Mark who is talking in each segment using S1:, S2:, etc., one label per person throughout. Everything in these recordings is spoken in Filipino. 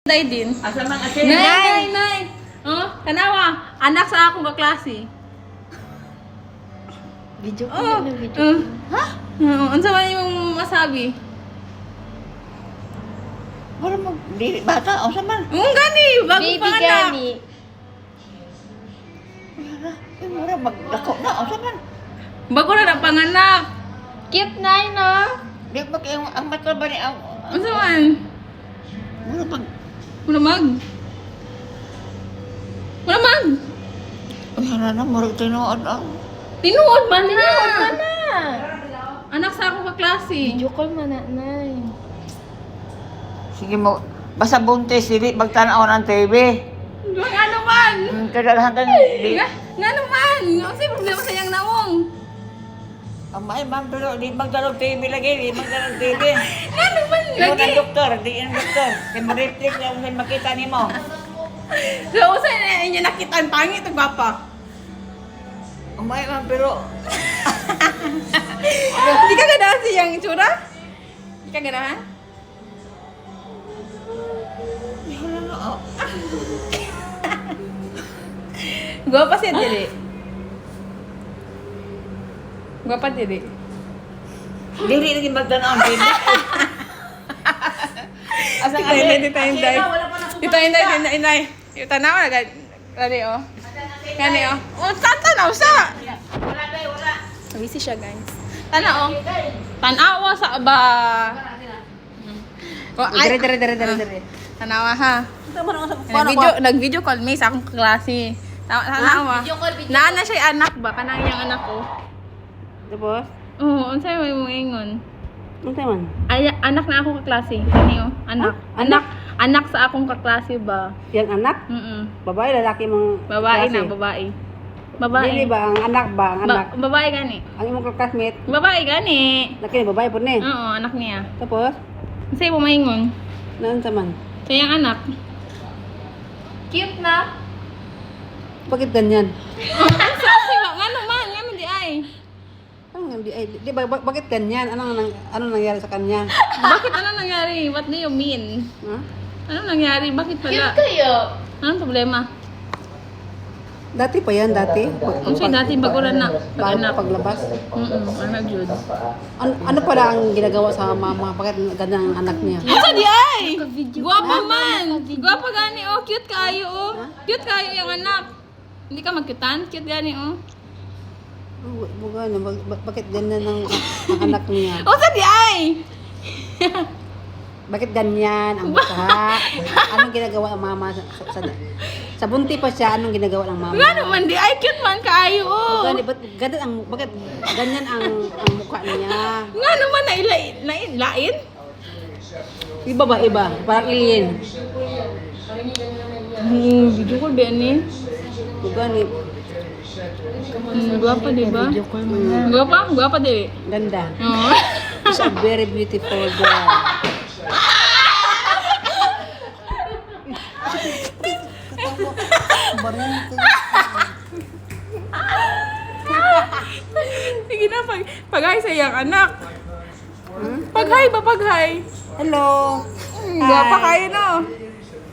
S1: Day din.
S2: Asa man asin?
S1: Nay. Oh, kanawa. Anak sa akong kaklase.
S3: Video ko
S1: Oh.
S3: yun, video.
S1: Ha? Unsa man yung masabi?
S2: Wala mo, dili bata, o sa man.
S1: Gani, bago
S3: Baby
S1: pa anak.
S3: Gani.
S2: Wala, maglako na, o sa man.
S1: Bago na panganak.
S3: Cute na yun, no?
S2: Di ba kayo, ang mata ba ni ang...
S1: Unsa man?
S2: Wala pag...
S1: Mulamag. Mulamag.
S2: Ay, hala na, marag tinood ang...
S1: Tinuod man na.
S3: Tinuod na.
S1: Anak sa akong kaklase.
S3: Video call man na, nay.
S2: Sige mo, basta buntis, dili magtanaw ng TV.
S1: Nga naman.
S2: Kadalahan ka di...
S1: Nga naman. Kasi problema sa iyang naong.
S2: Ang may ma'am, pero di magtanaw TV lagi, di magtanaw TV.
S1: Nga naman.
S2: Ikaw
S1: Lagi.
S2: ng doktor, di yung doktor. Kaya ma-reflect lang kung makita ni mo.
S1: So, usa na inyo nakita ang pangit o gwapa?
S2: Ang may ma'am, pero...
S1: Hindi ka ganahan siyang itsura? Hindi ka ganahan?
S2: Ay, hala na, oh.
S1: Gwapa siya dili. Gwapa dili.
S2: Dili lagi magtanaw ng TV. Asang
S1: Dito yung day. Yung tanaw na gani oh. Gani oh. Oh, tanaw sa.
S2: Wala.
S1: Busy siya guys. Tanaw oh. Tanawa sa ba. Oh, ay.
S3: Dire.
S1: Tanawa ha. Nag-video call me sa akong klase. Tanawa. Naana siya anak ba? Kanang iyang anak ko.
S3: Tapos?
S1: Oo, unsay mo ingon?
S3: Ano man?
S1: Ay, anak na akong kaklase. Kani oh, anak. Anak sa akong kaklase ba?
S4: Yang anak? Babae, lalaki mong
S1: Babae
S4: klase?
S1: na, babae. Babae.
S4: Dili ba ang anak ba? Ang anak?
S1: Babae gani.
S4: Ang imong classmate,
S1: Babae gani.
S4: laki babae po ni.
S1: Oo, anak niya.
S4: Tapos,
S1: Unsay mo maingon?
S4: naan sa man?
S1: Sa iyang anak. Cute na.
S4: Bakit ganyan?
S1: Sabi ba? Ngano man? Ngano di ay?
S4: Di ba, bakit ganyan? Ano nangyari sa kanya?
S1: Bakit ano nangyari? What do you mean?
S4: Ha?
S1: Ano nangyari? Bakit pala?
S3: Cute kayo.
S1: Anong problema?
S4: Dati pa yan, dati?
S1: Unsay dati bagulan na pag-anak.
S4: Paglabas?
S1: Anak jud.
S4: Ano pala ang ginagawa sa mama? Bakit ganyan ang anak niya?
S1: Unsa di ay? Guwapa man. Guwapa gani oh, cute kayo oh. Cute kayo yung anak. Hindi ka magkutan? Cute gani oh.
S4: Bakit ganyan ang anak niya?
S1: Unsa di ay?
S4: Bakit ganyan ang mukha? Anong ginagawa ng mama sa bunti pa siya? Anong ginagawa ng mama?
S1: Nga naman di ay cute man kayo oh.
S4: Bakit ganyan ang mukha niya?
S1: Nga naman lain?
S4: Iba ba? Iba? Parang alien.
S1: Video call ba ni?
S4: Gani,
S1: Guwapa di ba?
S3: Video call man na.
S1: Guwapa di.
S4: ganda.
S1: Oo.
S4: She's a very beautiful girl.
S1: Sige na, pag-hi sa iyang anak. Pag-hi ba, pag-hi?
S4: Hello!
S1: Guwapa kayo no?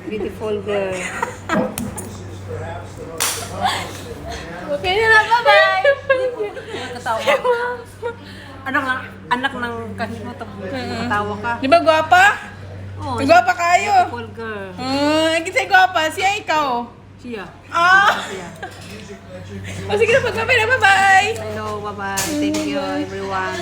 S4: Beautiful girl.
S1: Okay na lang, bye-bye!
S4: Anak ng kahit mo katawa ka.
S1: Di ba guwapa?
S4: Oh,
S1: Guwapa kayo.
S4: beautiful girl.
S1: Kasi guwapa, siya ikaw.
S4: Siya.
S1: Ah! O sige na, pag-bye na, bye-bye!
S4: Hello, bye-bye. Thank you everyone.